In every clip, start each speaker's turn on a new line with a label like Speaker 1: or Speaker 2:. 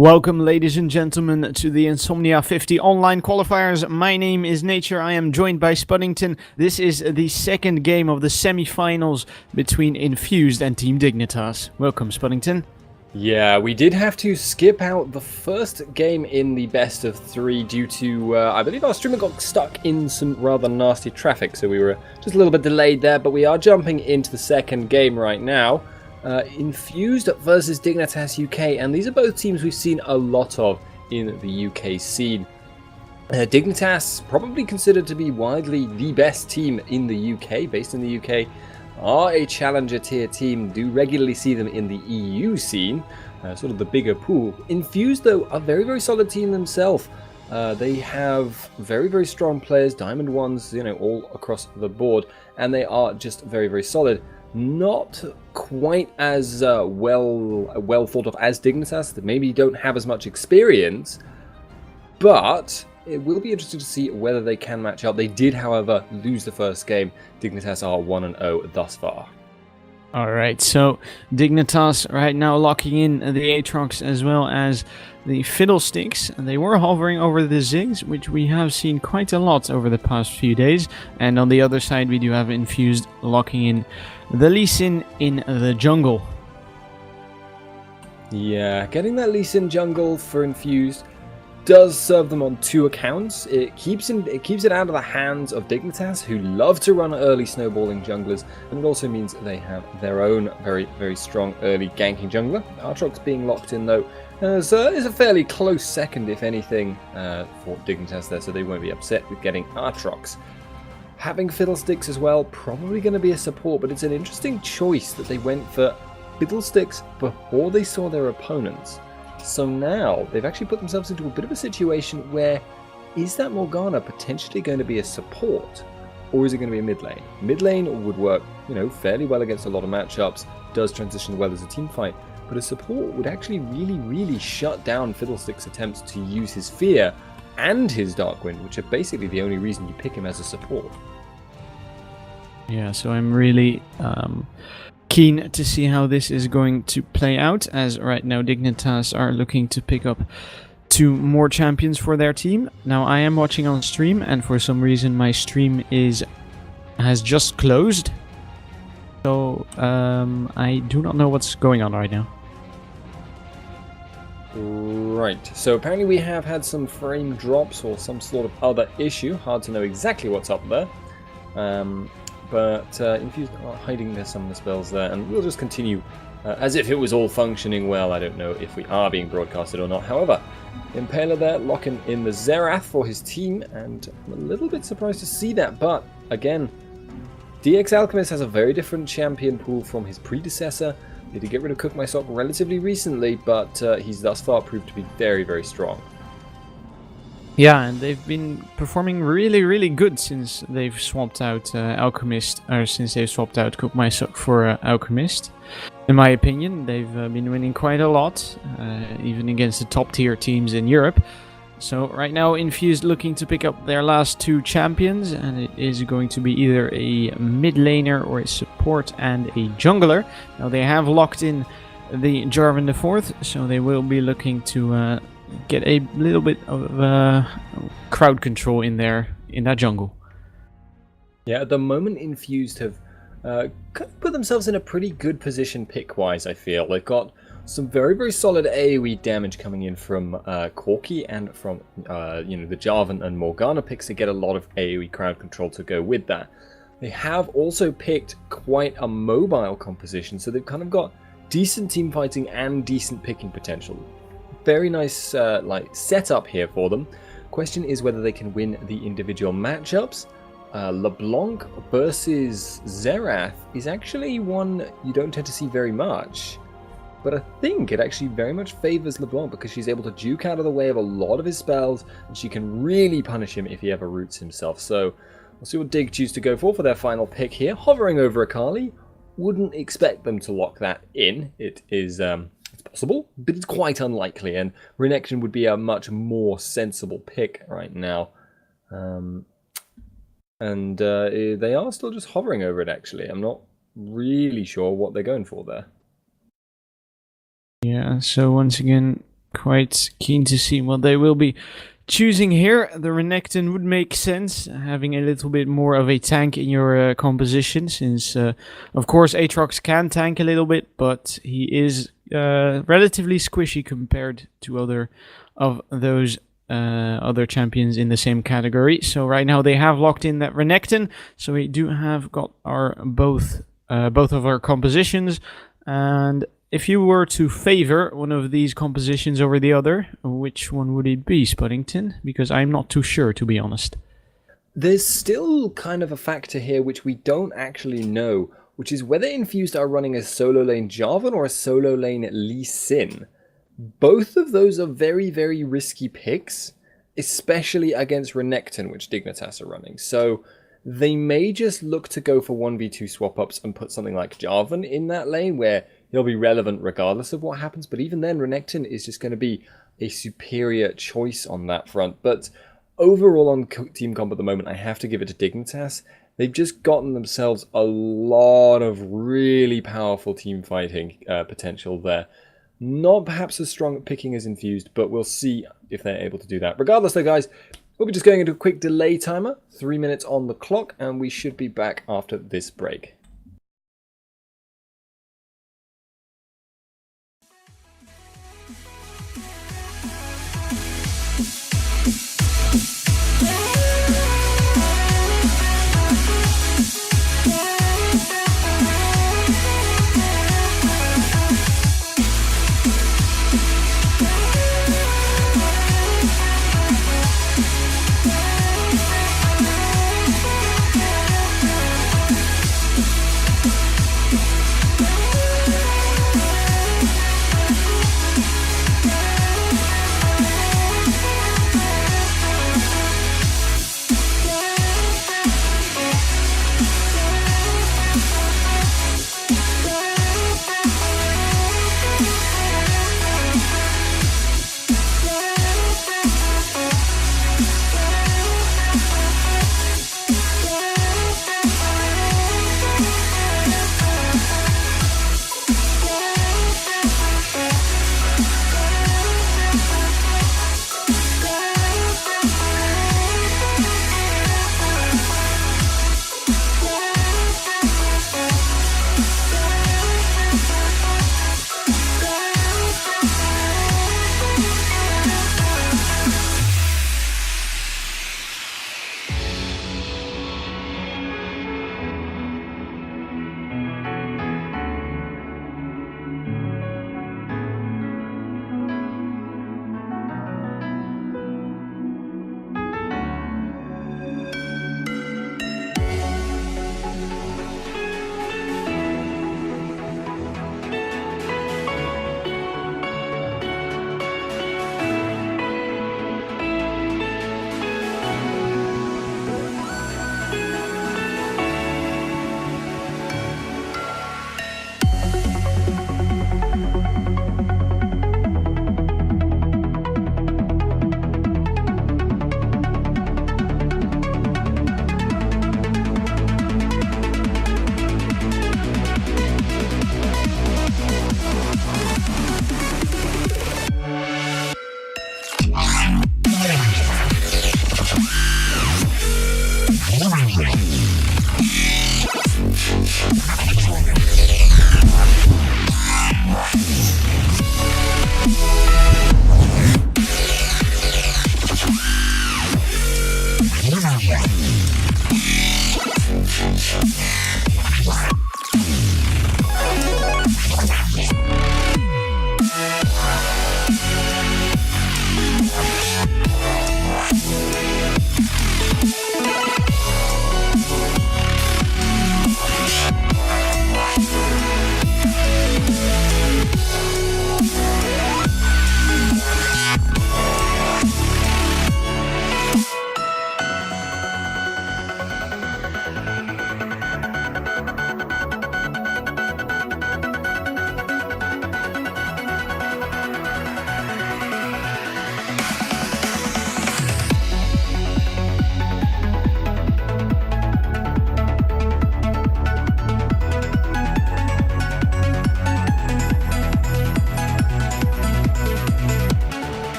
Speaker 1: Welcome, ladies and gentlemen, to the Insomnia50 online qualifiers. My name is Nature. I am joined by Spuddington. This is the second game of the semi-finals between Infused and Team Dignitas. Welcome, Spuddington.
Speaker 2: Yeah, we did have to skip out the first game in the best of three due to, I believe our streamer got stuck in some rather nasty traffic, so we were just a little bit delayed there, but we are jumping into the second game right now. Infused versus Dignitas UK, and these are both teams we've seen a lot of in the UK scene. Dignitas, probably considered to be widely the best team in the UK, based in the UK, are a challenger tier team. Do regularly see them in the EU scene, sort of the bigger pool. Infused, though, are a very, very solid team themselves. They have very, very strong players, Diamond ones, all across the board, and they are just very, very solid. Not quite as well thought of as Dignitas. They maybe don't have as much experience, but it will be interesting to see whether they can match up. They did, however, lose the first game. Dignitas are 1-0 thus far.
Speaker 1: Alright, so Dignitas right now locking in the Aatrox as well as the Fiddlesticks. They were hovering over the Ziggs, which we have seen quite a lot over the past few days. And on the other side, we do have Infused locking in the Lee Sin in the jungle.
Speaker 2: Yeah, getting that Lee Sin jungle for Infused does serve them on two accounts. It keeps it out of the hands of Dignitas, who love to run early snowballing junglers, and it also means they have their own very, very strong early ganking jungler. Aatrox being locked in, though, is a fairly close second, if anything, for Dignitas there, so they won't be upset with getting Aatrox. Having Fiddlesticks as well, probably going to be a support, but it's an interesting choice that they went for Fiddlesticks before they saw their opponents. So now they've actually put themselves into a bit of a situation where, is that Morgana potentially going to be a support, or is it going to be a mid lane? Mid lane would work, fairly well against a lot of matchups, does transition well as a team fight, but a support would actually really, really shut down Fiddlestick's attempts to use his Fear and his Dark Wind, which are basically the only reason you pick him as a support.
Speaker 1: Yeah, so I'm really keen to see how this is going to play out, as right now Dignitas are looking to pick up 2 more champions for their team. Now I am watching on stream, and for some reason my stream has just closed, so I do not know what's going on right now.
Speaker 2: Right, so apparently we have had some frame drops or some sort of other issue. Hard to know exactly what's up there. But Infused are hiding some of the spells there, and we'll just continue as if it was all functioning well. I don't know if we are being broadcasted or not. However, Impaler there locking in the Xerath for his team, and I'm a little bit surprised to see that. But again, DX Alchemist has a very different champion pool from his predecessor. They did get rid of Cook My Sock relatively recently, but he's thus far proved to be very, very strong.
Speaker 1: Yeah, and they've been performing really, really good since they've swapped out Alchemist, or since they've swapped out Cook My Sock for Alchemist. In my opinion, they've been winning quite a lot, even against the top tier teams in Europe. So right now, Infused looking to pick up their last 2 champions, and it is going to be either a mid laner or a support and a jungler. Now they have locked in the Jarvan IV, so they will be looking to get a little bit of crowd control in there in that jungle.
Speaker 2: Yeah, at the moment Infused have kind of put themselves in a pretty good position pick-wise, I feel. They've got some very, very solid AoE damage coming in from Corki and from the Jarvan and Morgana picks to get a lot of AoE crowd control to go with that. They have also picked quite a mobile composition, so they've kind of got decent team fighting and decent picking potential. Very nice setup here for them. Question is whether they can win the individual matchups. LeBlanc versus Xerath is actually one you don't tend to see very much, but I think it actually very much favors LeBlanc because she's able to juke out of the way of a lot of his spells, and she can really punish him if he ever roots himself. So we'll see what Dig choose to go for their final pick here. Hovering over Akali. Wouldn't expect them to lock that in. It is it's possible, but it's quite unlikely, and Renection would be a much more sensible pick right now. And they are still just hovering over it, actually. I'm not really sure what they're going for there.
Speaker 1: Yeah, so once again, quite keen to see what they will be choosing here. The Renekton would make sense, having a little bit more of a tank in your composition, since of course Aatrox can tank a little bit, but he is relatively squishy compared to other of those other champions in the same category. So right now they have locked in that Renekton, so we do have got our both of our compositions. And if you were to favor one of these compositions over the other, which one would it be, Spuddington? Because I'm not too sure, to be honest.
Speaker 2: There's still kind of a factor here which we don't actually know, which is whether Infused are running a solo lane Jarvan or a solo lane Lee Sin. Both of those are very, very risky picks, especially against Renekton, which Dignitas are running. So they may just look to go for 1v2 swap-ups and put something like Jarvan in that lane, where he'll be relevant regardless of what happens. But even then, Renekton is just going to be a superior choice on that front. But overall on Team Comp at the moment, I have to give it to Dignitas. They've just gotten themselves a lot of really powerful team fighting potential there. Not perhaps as strong at picking as Infused, but we'll see if they're able to do that. Regardless though, guys, we'll be just going into a quick delay timer, 3 minutes on the clock, and we should be back after this break.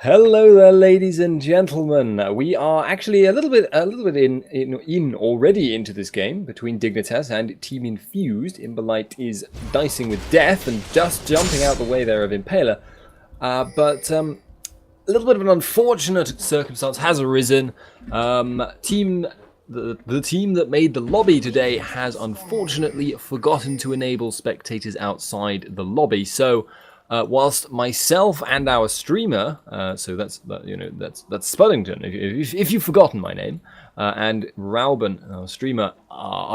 Speaker 2: Hello there, ladies and gentlemen. We are actually a little bit in already into this game between Dignitas and Team Infused. Imbolite is dicing with death and just jumping out the way there of Impaler. But a little bit of an unfortunate circumstance has arisen. The team that made the lobby today has unfortunately forgotten to enable spectators outside the lobby. So. Whilst myself and our streamer, so that's Spuddington, if you've forgotten my name, and Rauben, our streamer,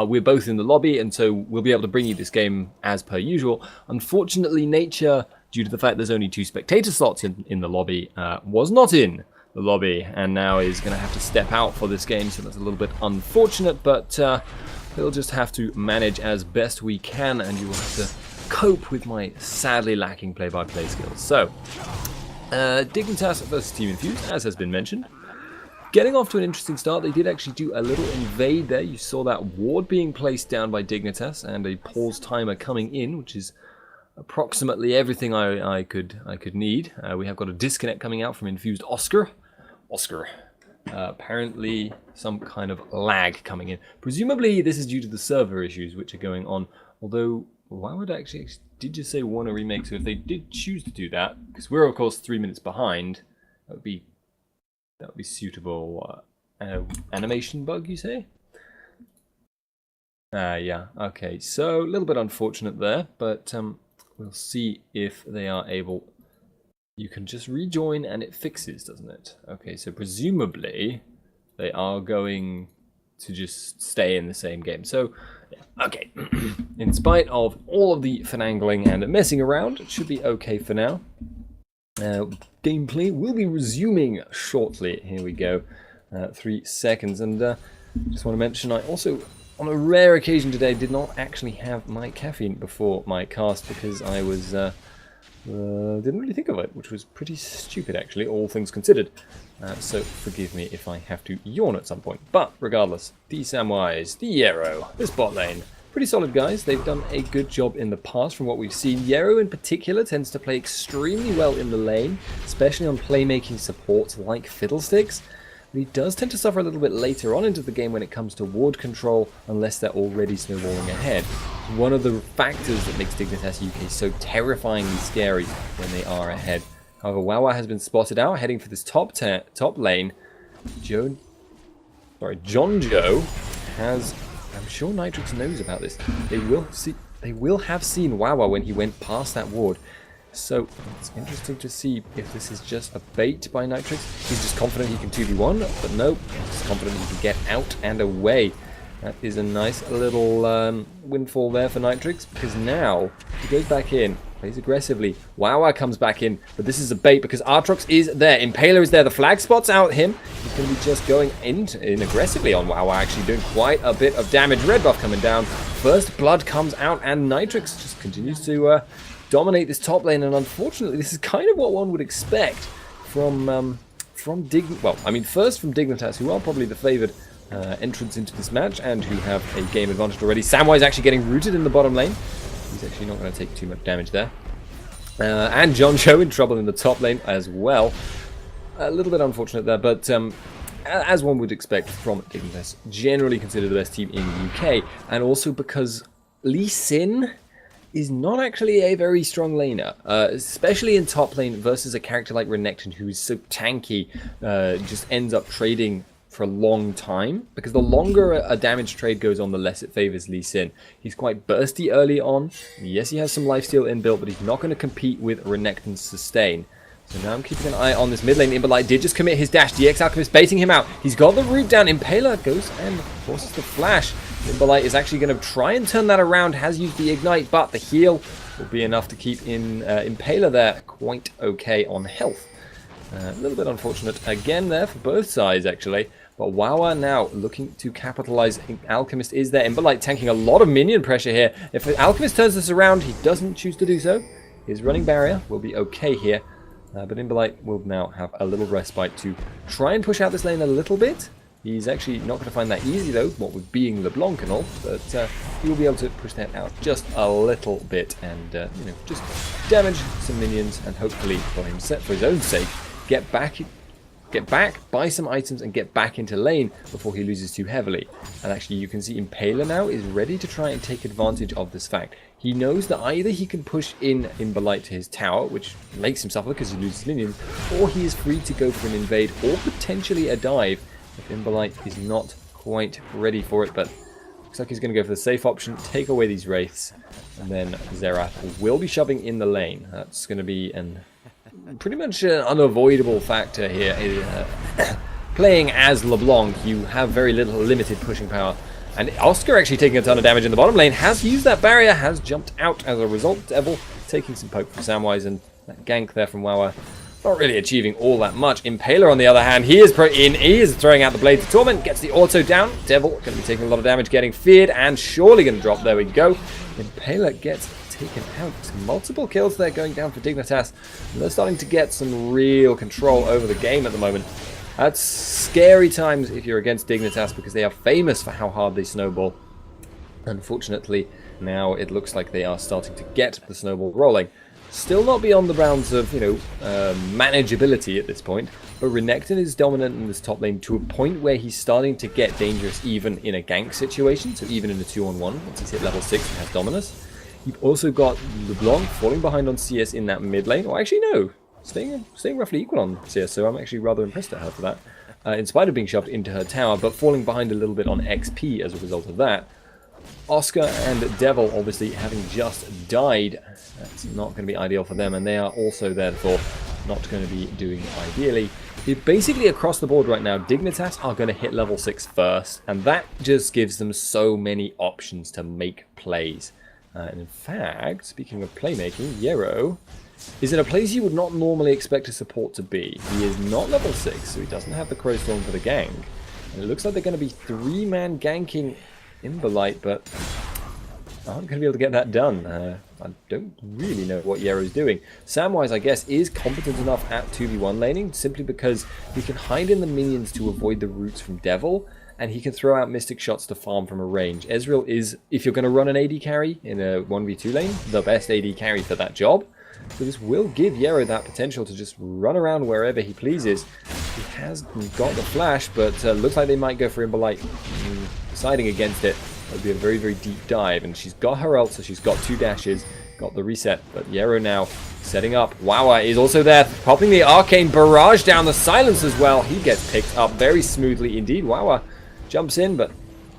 Speaker 2: we're both in the lobby, and so we'll be able to bring you this game as per usual. Unfortunately, Nature, due to the fact there's only 2 spectator slots in the lobby, was not in the lobby, and now is going to have to step out for this game, so that's a little bit unfortunate, but we'll just have to manage as best we can, and you will have to cope with my sadly lacking play-by-play skills. So, Dignitas versus Team Infused, as has been mentioned. Getting off to an interesting start. They did actually do a little invade there. You saw that ward being placed down by Dignitas and a pause timer coming in, which is approximately everything I could need. We have got a disconnect coming out from Infused Oscar. Apparently some kind of lag coming in. Presumably this is due to the server issues which are going on, although why would actually did just say want a remake? So if they did choose to do that, because we're of course 3 minutes behind, that would be suitable. Animation bug, you say? Yeah. Okay. So a little bit unfortunate there, but we'll see if they are able. You can just rejoin and it fixes, doesn't it? Okay. So presumably they are going to just stay in the same game. So, okay. In spite of all of the finagling and messing around, it should be okay for now. Gameplay will be resuming shortly. Here we go. 3 seconds. And just want to mention, I also, on a rare occasion today, did not actually have my caffeine before my cast because I was... didn't really think of it, which was pretty stupid actually, all things considered. So forgive me if I have to yawn at some point. But regardless, the Samwise, the Yarrow, this bot lane, pretty solid guys. They've done a good job in the past from what we've seen. Yarrow in particular tends to play extremely well in the lane, especially on playmaking supports like Fiddlesticks. But he does tend to suffer a little bit later on into the game when it comes to ward control, unless they're already snowballing ahead. One of the factors that makes Dignitas UK so terrifyingly scary when they are ahead. However, Wawa has been spotted out, heading for this top lane. John Joe has... I'm sure Nitrix knows about this. They will have seen Wawa when he went past that ward. So it's interesting to see if this is just a bait by Nitrix. He's just confident he can 2v1, but no, he's confident he can get out and away. That is a nice little windfall there for Nitrix, because now he goes back in, plays aggressively. Wawa comes back in, but this is a bait because Aatrox is there. Impaler is there. The flag spot's out him. He's going to be just going in aggressively on Wawa, actually doing quite a bit of damage. Red buff coming down. First blood comes out, and Nitrix just continues to dominate this top lane. And unfortunately, this is kind of what one would expect from first from Dignitas, who are probably the favoured entrance into this match and who have a game advantage already. Samwise actually getting rooted in the bottom lane. He's actually not going to take too much damage there. And John Cho in trouble in the top lane as well. A little bit unfortunate there, but as one would expect from Dignitas, generally considered the best team in the UK, and also because Lee Sin is not actually a very strong laner, especially in top lane versus a character like Renekton, who is so tanky, just ends up trading for a long time, because the longer a damage trade goes on, the less it favors Lee Sin. He's quite bursty early on. Yes, he has some lifesteal inbuilt, but he's not going to compete with Renekton's sustain. So now I'm keeping an eye on this mid lane. Imbolite did just commit his dash. DX Alchemist baiting him out. He's got the root down. Impaler goes and forces the flash. Imbolite is actually going to try and turn that around. Has used the ignite, but the heal will be enough to keep Impaler there quite okay on health. A little bit unfortunate again there for both sides, actually. But Wawa now looking to capitalize. Alchemist is there. Imbolite tanking a lot of minion pressure here. If Alchemist turns this around, he doesn't choose to do so. His running barrier will be okay here. But Imbolite will now have a little respite to try and push out this lane a little bit. He's actually not going to find that easy though, what with being LeBlanc and all, but he will be able to push that out just a little bit and, just damage some minions and hopefully for his own sake, get back, buy some items, and get back into lane before he loses too heavily. And actually, you can see Impaler now is ready to try and take advantage of this fact. He knows that either he can push in Imberlight to his tower, which makes him suffer because he loses minions, or he is free to go for an invade or potentially a dive if Imberlight is not quite ready for it. But looks like he's going to go for the safe option, take away these Wraiths, and then Xerath will be shoving in the lane. That's going to be pretty much an unavoidable factor here. Playing as LeBlanc, you have very limited pushing power. And Oscar actually taking a ton of damage in the bottom lane, has used that barrier, has jumped out as a result. Devil taking some poke from Samwise, and that gank there from Wawa not really achieving all that much. Impaler, on the other hand, he is throwing out the Blades of Torment, gets the auto down. Devil going to be taking a lot of damage, getting feared, and surely going to drop. There we go. Impaler gets taken out. Multiple kills there going down for Dignitas. And they're starting to get some real control over the game at the moment. That's scary times if you're against Dignitas, because they are famous for how hard they snowball. Unfortunately, now it looks like they are starting to get the snowball rolling. Still not beyond the bounds of, manageability at this point, but Renekton is dominant in this top lane to a point where he's starting to get dangerous even in a gank situation, so even in a 2-on-1, once he's hit level 6 and has Dominus. You've also got LeBlanc falling behind on CS in that mid lane, or actually no, staying roughly equal on CS, so I'm actually rather impressed at her for that, in spite of being shoved into her tower, but falling behind a little bit on XP as a result of that. Oscar and Devil obviously having just died, that's not going to be ideal for them, and they are also therefore not going to be doing ideally. Basically across the board right now, Dignitas are going to hit level 6 first, and that just gives them so many options to make plays. And in fact, speaking of playmaking, Yero is in a place you would not normally expect a support to be. He is not level 6, so he doesn't have the Crowstorm for the gank. And it looks like they're going to be 3-man ganking Imberlight, but aren't going to be able to get that done. I don't really know what Yero's doing. Samwise, I guess, is competent enough at 2v1 laning, simply because he can hide in the minions to avoid the roots from Devil, and he can throw out Mystic Shots to farm from a range. Ezreal is, if you're going to run an AD carry in a 1v2 lane, the best AD carry for that job. So this will give Yero that potential to just run around wherever he pleases. He has got the flash, but looks like they might go for Imberlight. Deciding against it, that would be a very, very deep dive. And she's got her ult, so she's got 2 dashes, got the reset. But Yero now setting up. Wawa is also there, popping the Arcane Barrage down the silence as well. He gets picked up very smoothly indeed. Wawa jumps in, but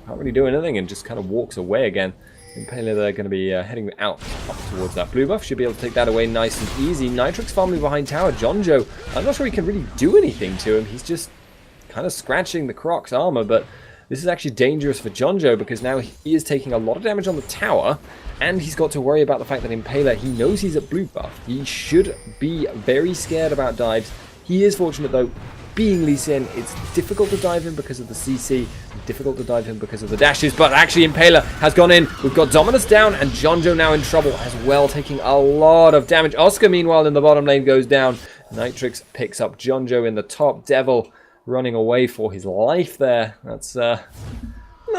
Speaker 2: can't really do anything and just kind of walks away again. Impaler, they're going to be heading out up towards that blue buff. Should be able to take that away nice and easy. Nitrix farming behind tower. Jonjo, I'm not sure he can really do anything to him. He's just kind of scratching the Croc's armor, but this is actually dangerous for Jonjo because now he is taking a lot of damage on the tower, and he's got to worry about the fact that Impaler, he knows he's at blue buff. He should be very scared about dives. He is fortunate though. Being Lee Sin, it's difficult to dive him because of the CC, difficult to dive him because of the dashes, but actually Impaler has gone in. We've got Dominus down, and Jonjo now in trouble as well, taking a lot of damage. Oscar, meanwhile, in the bottom lane goes down. Nitrix picks up Jonjo in the top. Devil running away for his life there. That's not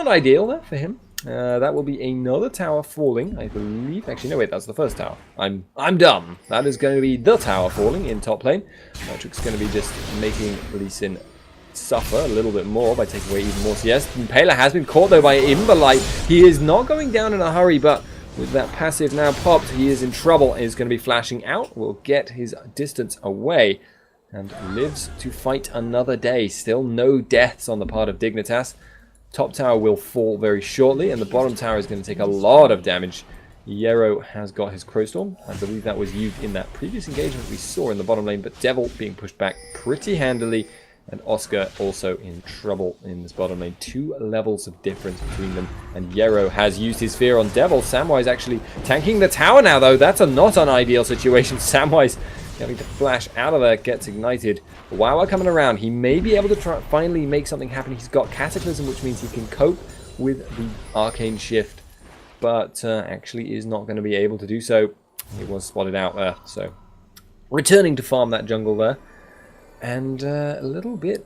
Speaker 2: ideal there for him. That will be another tower falling, I believe. Actually, no, wait, that's the first tower. I'm dumb. That is going to be the tower falling in top lane. Nitrix going to be just making Lee Sin suffer a little bit more by taking away even more CS. Impaler has been caught, though, by Imberlight. He is not going down in a hurry, but with that passive now popped, he is in trouble. He is going to be flashing out. Will get his distance away and lives to fight another day. Still no deaths on the part of Dignitas. Top tower will fall very shortly, and the bottom tower is going to take a lot of damage. Yero has got his Crowstorm. I believe that was used in that previous engagement we saw in the bottom lane, but Devil being pushed back pretty handily, and Oscar also in trouble in this bottom lane. 2 levels of difference between them, and Yero has used his fear on Devil. Samwise actually tanking the tower now, though. That's a not an ideal situation. Samwise having to flash out of there, gets ignited. Wawa coming around. He may be able to finally make something happen. He's got Cataclysm, which means he can cope with the Arcane Shift, but actually is not going to be able to do so. He was spotted out there, so returning to farm that jungle there. And a little bit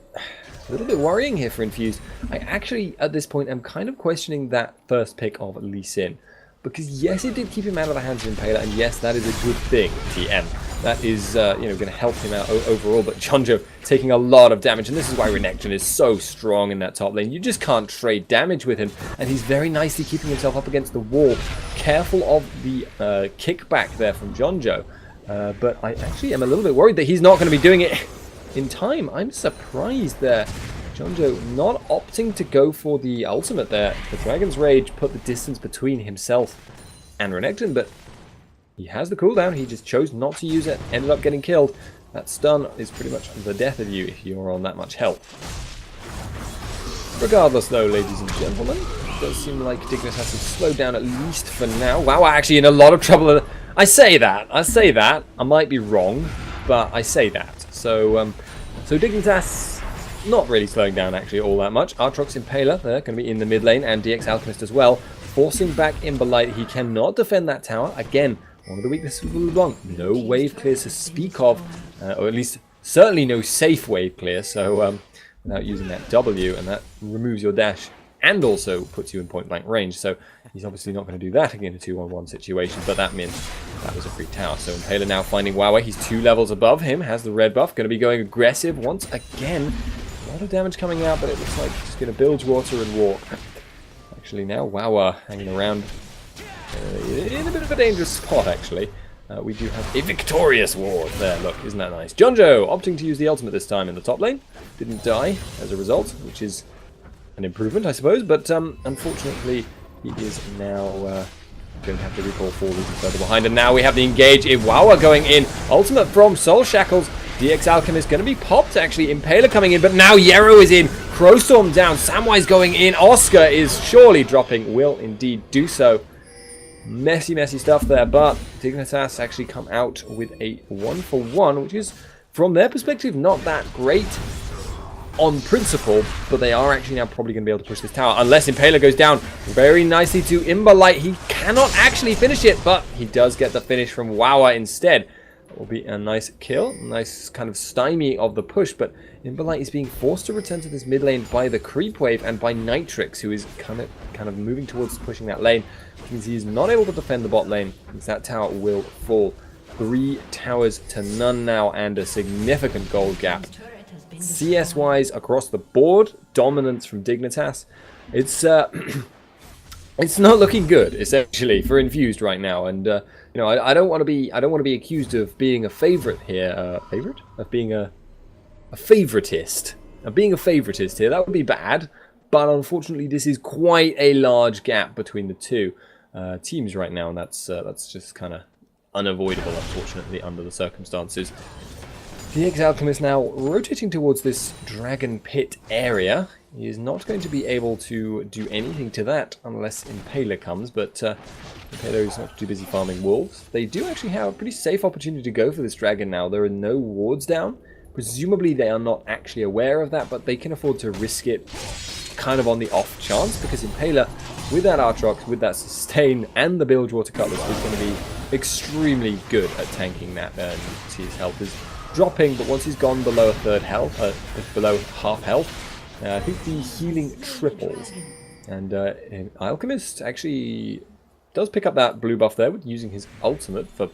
Speaker 2: worrying here for Infused. I actually, at this point, am kind of questioning that first pick of Lee Sin. Because yes, it did keep him out of the hands of Impaler, and yes, that is a good thing, TM. that is, going to help him out overall. But Jonjo taking a lot of damage, and this is why Renekton is so strong in that top lane. You just can't trade damage with him, and he's very nicely keeping himself up against the wall. Careful of the kickback there from Jonjo. But I actually am a little bit worried that he's not going to be doing it in time. I'm surprised there. Jonjo not opting to go for the ultimate there. The Dragon's Rage put the distance between himself and Renekton, but he has the cooldown. He just chose not to use it, ended up getting killed. That stun is pretty much the death of you if you're on that much health. Regardless though, ladies and gentlemen, it does seem like Dignitas has slowed down at least for now. Wow, actually in a lot of trouble. I say that. I might be wrong, but I say that. So Dignitas not really slowing down actually all that much. Aatrox Impaler, they're going to be in the mid lane, and DX Alchemist as well. Forcing back Imberlight. He cannot defend that tower. Again, one of the weaknesses of LeBlanc. No wave clears to speak of, or at least certainly no safe wave clear, so without using that W, and that removes your dash and also puts you in point blank range. So he's obviously not going to do that in a 2-on-1 situation, but that meant that was a free tower. So Impaler now finding Wawa. He's 2 levels above him, has the red buff, going to be going aggressive once again. A lot of damage coming out, but it looks like he's going to bilge water and walk. Actually now Wawa hanging around in a bit of a dangerous spot actually. We do have a victorious ward there. Look, isn't that nice? Jonjo opting to use the ultimate this time in the top lane. Didn't die as a result, which is an improvement, I suppose. But unfortunately, he is now going to have to recall 4 reasons further behind. And now we have the engage. Iwawa going in. Ultimate from Soul Shackles. DX Alchemist going to be popped, actually. Impaler coming in, but now Yarrow is in. Crowstorm down. Samwise going in. Oscar is surely dropping. Will indeed do so. Messy stuff there, but Dignitas actually come out with a 1-for-1, which is, from their perspective, not that great on principle, but they are actually now probably going to be able to push this tower, unless Impaler goes down very nicely to Imberlight. He cannot actually finish it, but he does get the finish from Wawa instead. That will be a nice kill, nice kind of stymie of the push, but Imberlight is being forced to return to this mid lane by the creep wave and by Nitrix, who is kind of moving towards pushing that lane, which means he is not able to defend the bot lane, because that tower will fall. 3 towers to none now, and a significant gold gap. CS-wise, across the board, dominance from Dignitas. It's it's not looking good, essentially, for Infused right now, and I don't want to be accused of being a favorite here. Of being a favoritist. Of being a favoritist here. That would be bad, but unfortunately, this is quite a large gap between the two teams right now, and that's just kind of unavoidable, unfortunately, under the circumstances. DX Alchemist now rotating towards this Dragon Pit area. He is not going to be able to do anything to that unless Impaler comes, but Impaler is not too busy farming wolves. They do actually have a pretty safe opportunity to go for this dragon now. There are no wards down. Presumably they are not actually aware of that, but they can afford to risk it kind of on the off chance, because Impaler, with that Aatrox, with that sustain, and the Bilgewater Cutlass, is going to be extremely good at tanking that. And you can see his health is dropping, but once he's gone below a third health, below half health, I think the healing triples. And Alchemist actually does pick up that blue buff there with using his ultimate for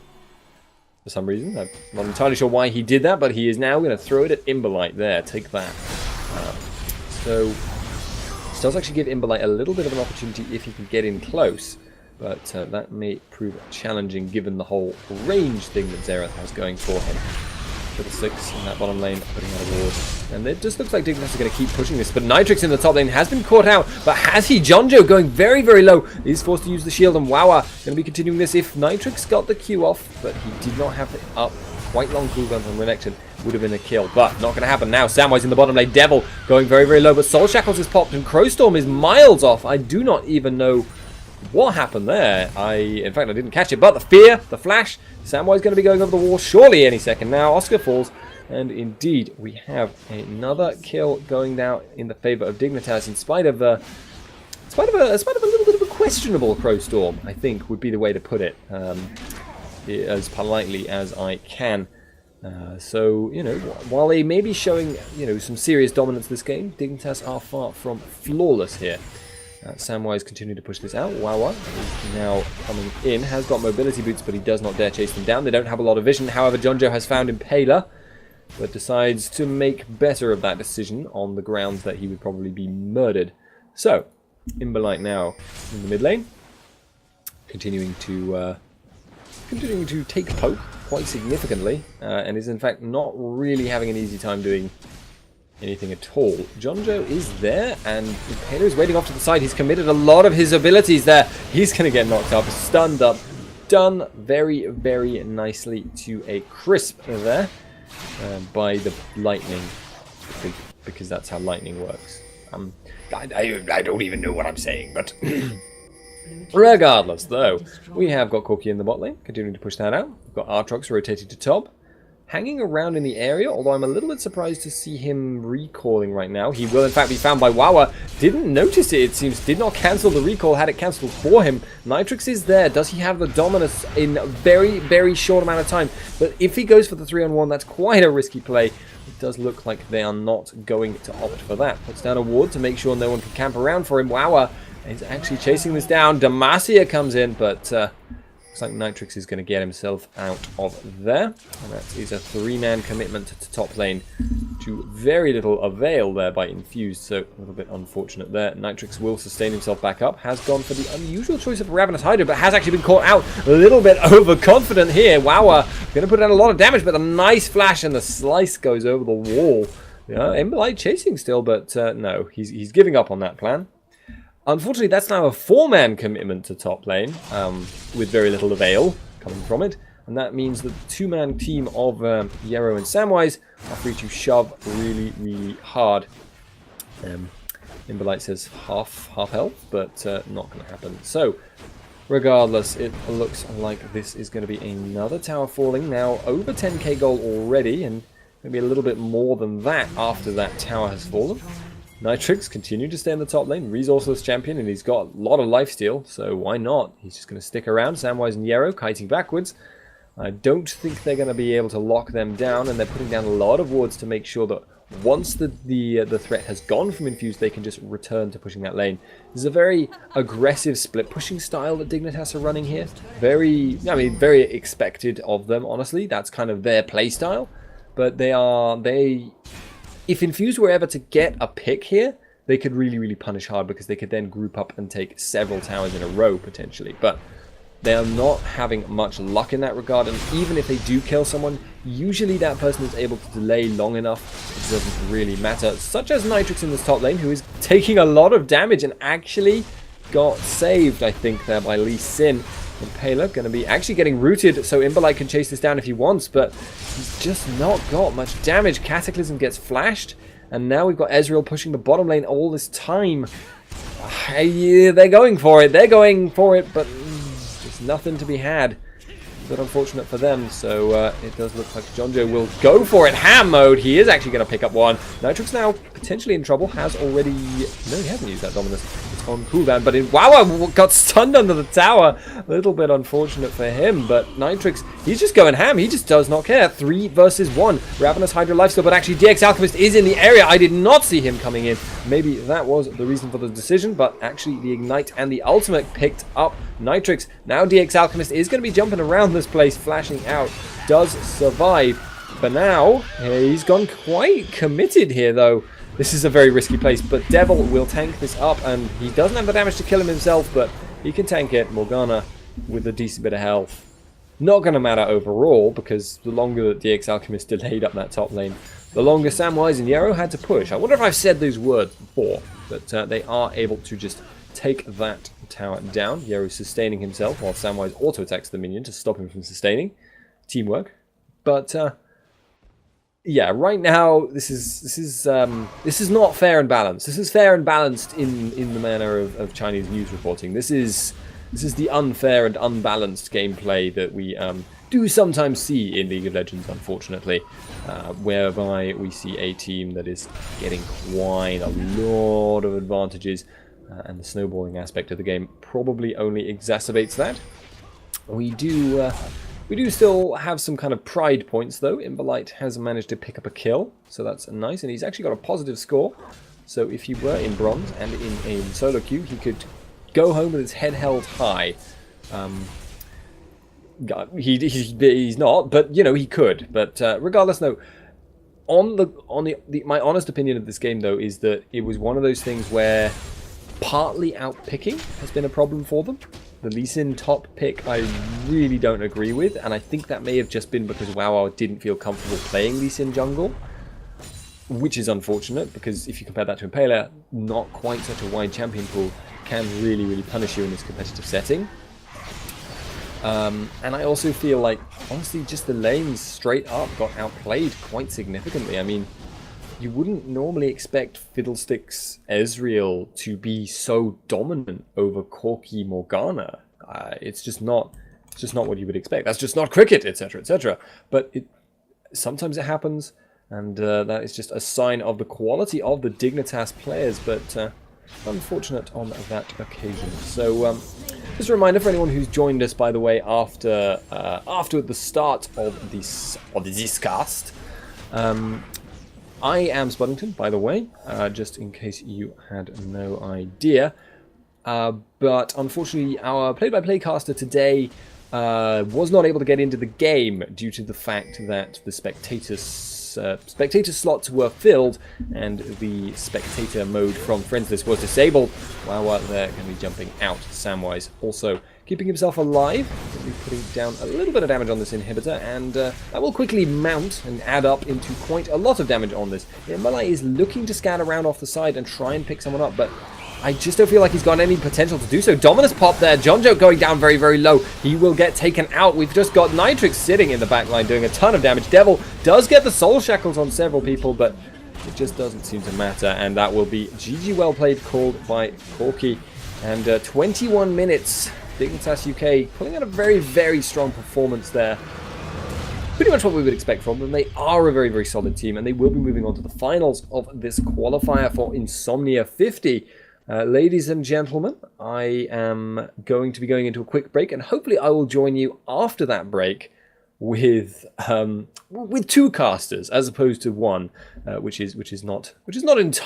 Speaker 2: some reason. I'm not entirely sure why he did that, but he is now going to throw it at Imberlight there. Take that. So this does actually give Imberlight a little bit of an opportunity if he can get in close, but that may prove challenging given the whole range thing that Xerath has going for him. For the 6 in that bottom lane, putting out a ward. And it just looks like Dignitas is going to keep pushing this, but Nitrix in the top lane has been caught out, but has he? Jonjo going very, very low. He's forced to use the shield, and Wawa going to be continuing this. If Nitrix got the Q off, but he did not have it up, quite long cooldown from Renekton would have been a kill, but not going to happen now. Samwise in the bottom lane, Devil going very, very low, but Soul Shackles is popped, and Crowstorm is miles off. I do not even know what happened there. In fact, I didn't catch it, but the fear, the flash, Samwise going to be going over the wall surely any second now. Oscar falls, and indeed we have another kill going down in the favor of Dignitas, in spite of a little bit of a questionable Crowstorm, I think would be the way to put it, as politely as I can. So, while they may be showing, some serious dominance this game, Dignitas are far from flawless here. Samwise continue to push this out. Wawa is now coming in, has got mobility boots, but he does not dare chase them down. They don't have a lot of vision. However, Jonjo has found Impaler, but decides to make better of that decision on the grounds that he would probably be murdered. So, Imberlite now in the mid lane, continuing to take poke quite significantly, and is in fact not really having an easy time doing anything at all. Jonjo is there, and Impaler is waiting off to the side. He's committed a lot of his abilities there. He's going to get knocked up, stunned up, done very, very nicely to a crisp there by the lightning, because that's how lightning works. I don't even know what I'm saying, but regardless, though, we have got Corki in the bot lane, continuing to push that out. We've got Aatrox rotating to top, hanging around in the area, although I'm a little bit surprised to see him recalling right now. He will in fact be found by Wawa. Didn't notice it seems, did not cancel the recall, had it cancelled for him. Nitrix is there. Does he have the dominance in a very, very short amount of time? But if he goes for the 3-on-1, that's quite a risky play. It does look like they are not going to opt for that. Puts down a ward to make sure no one can camp around for him. Wawa is actually chasing this down. Demacia comes in, but looks like Nitrix is going to get himself out of there. And that is a 3-man commitment to top lane to very little avail there by Infused. So a little bit unfortunate there. Nitrix will sustain himself back up. Has gone for the unusual choice of Ravenous Hydra, but has actually been caught out a little bit overconfident here. Wawa going to put down a lot of damage, but a nice flash and the slice goes over the wall. Yeah, Imberlite chasing still, but no, he's giving up on that plan. Unfortunately, that's now a 4-man commitment to top lane, with very little avail coming from it. And that means that the 2-man team of Yero and Samwise are free to shove really, really hard. Imberlite says half health, but not going to happen. So, regardless, it looks like this is going to be another tower falling. Now, over 10k gold already, and maybe a little bit more than that after that tower has fallen. Nitrix continued to stay in the top lane, resourceless champion, and he's got a lot of lifesteal, so why not? He's just going to stick around. Samwise and Yero kiting backwards. I don't think they're going to be able to lock them down, and they're putting down a lot of wards to make sure that once the threat has gone from Infused, they can just return to pushing that lane. This is a very aggressive split pushing style that Dignitas are running here. Very expected of them, honestly. That's kind of their play style, but if Infused were ever to get a pick here, they could really, really punish hard, because they could then group up and take several towers in a row, potentially. But they are not having much luck in that regard, and even if they do kill someone, usually that person is able to delay long enough. It doesn't really matter. Such as Nitrix in this top lane, who is taking a lot of damage and actually got saved, I think, there by Lee Sin. Impaler going to be actually getting rooted, so Imberlite can chase this down if he wants, but he's just not got much damage. Cataclysm gets flashed, and now we've got Ezreal pushing the bottom lane all this time. Yeah, they're going for it, but there's nothing to be had. But unfortunate for them, so it does look like Jonjo will go for it. Ham mode, he is actually going to pick up one. Nitrix now potentially in trouble, has already... No, he hasn't used that Dominus. It's on cooldown, but Wawa got stunned under the tower. A little bit unfortunate for him, but Nitrix, he's just going ham. He just does not care. 3 versus 1. Ravenous Hydra lifesteal, but actually DX Alchemist is in the area. I did not see him coming in. Maybe that was the reason for the decision, but actually the Ignite and the Ultimate picked up Nitrix. Now DX Alchemist is going to be jumping around this place, flashing out, does survive. For now, he's gone quite committed here, though. This is a very risky place, but Devil will tank this up, and he doesn't have the damage to kill him himself, but he can tank it. Morgana with a decent bit of health. Not going to matter overall, because the longer that DX Alchemist delayed up that top lane, the longer Samwise and Yero had to push. I wonder if I've said those words before, but they are able to just take that tower down. Yero sustaining himself while Samwise auto-attacks the minion to stop him from sustaining. Teamwork. But yeah, right now this is not fair and balanced. This is fair and balanced in the manner of Chinese news reporting. This is the unfair and unbalanced gameplay that we do sometimes see in League of Legends, unfortunately, whereby we see a team that is getting quite a lot of advantages. And the snowballing aspect of the game probably only exacerbates that. We do still have some kind of pride points, though. Imberlite has managed to pick up a kill, so that's nice, and he's actually got a positive score. So if he were in bronze and in a solo queue, he could go home with his head held high. He's not, but you know, he could. But regardless, no. My honest opinion of this game, though, is that it was one of those things where partly outpicking has been a problem for them. The Lee Sin top pick I really don't agree with, and I think that may have just been because WoW didn't feel comfortable playing Lee Sin jungle, which is unfortunate, because if you compare that to Impaler, not quite such a wide champion pool can really, really punish you in this competitive setting. And I also feel like, honestly, just the lanes straight up got outplayed quite significantly. I mean, you wouldn't normally expect Fiddlesticks Ezreal to be so dominant over Corki Morgana. It's just not what you would expect. That's just not cricket, etc., etc. But sometimes it happens, and that is just a sign of the quality of the Dignitas players. But unfortunate on that occasion. So just a reminder for anyone who's joined us, by the way, after the start of this cast. I am Spuddington, by the way, just in case you had no idea. But unfortunately, our play-by-play caster today was not able to get into the game due to the fact that the spectator slots were filled and the spectator mode from Friendsless was disabled. While they're going to be jumping out. Samwise also keeping himself alive, putting down a little bit of damage on this inhibitor, and that will quickly mount and add up into quite a lot of damage on this. Malai is looking to scan around off the side and try and pick someone up, but I just don't feel like he's got any potential to do so. Dominus pop there. Jonjo going down very, very low. He will get taken out. We've just got Nitrix sitting in the back line doing a ton of damage. Devil does get the soul shackles on several people, but it just doesn't seem to matter. And that will be GG well played, called by Corki. And 21 minutes. Dignitas UK pulling out a very, very strong performance there. Pretty much what we would expect from them. They are a very, very solid team, and they will be moving on to the finals of this qualifier for Insomnia50. Ladies and gentlemen, I am going to be going into a quick break, and hopefully I will join you after that break with two casters as opposed to one, which is not entirely